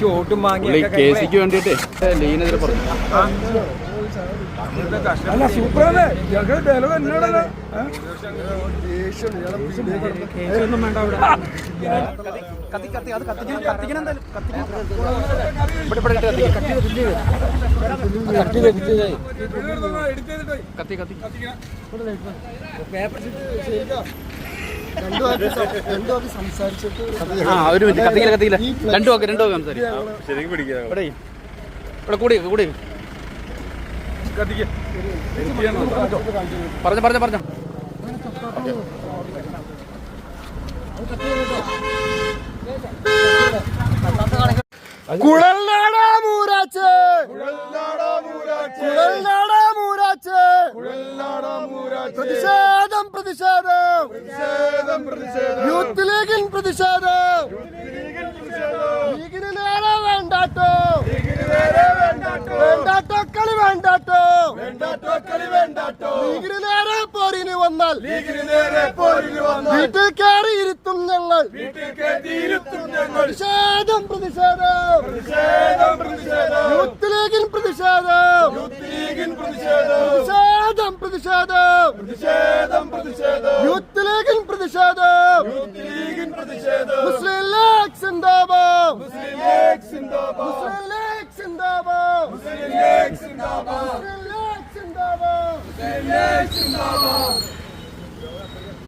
ഓട്ടും വാങ്ങി കേസിക്ക് വേണ്ടിട്ട് ലീനെതിരെ പറഞ്ഞു. അല്ല സൂപ്പറല്ലേ ഡയലോഗ് എന്നോടല്ലേ ഒന്നും വേണ്ട അവിടെ ഒരു മിനിറ്റ് കത്തിക്കില്ല രണ്ടു നോക്ക് സംസാരിക്കും കൂടി കൂടി പറഞ്ഞോ കുഴൽനാടാ മൂരാച്ചേ പ്രതിഷേധം യൂത്ത് ലീഗിൻ പ്രതിഷേധം ലീഗിന് നേരെ വേണ്ടാട്ടോ കളി വേണ്ടാട്ടോ ലീഗിന് നേരെ പോരിന് വന്നാൽ വീട്ടിൽ കയറി ഇരുത്തും ഞങ്ങൾ പ്രതിഷേധം യൂത്ത് ലീഗിൻ പ്രതിഷേധം യൂത്ത് ലീഗിൻ പ്രതിഷേധം മുസ്ലിം ലീഗ് സിന്ദാബാദ്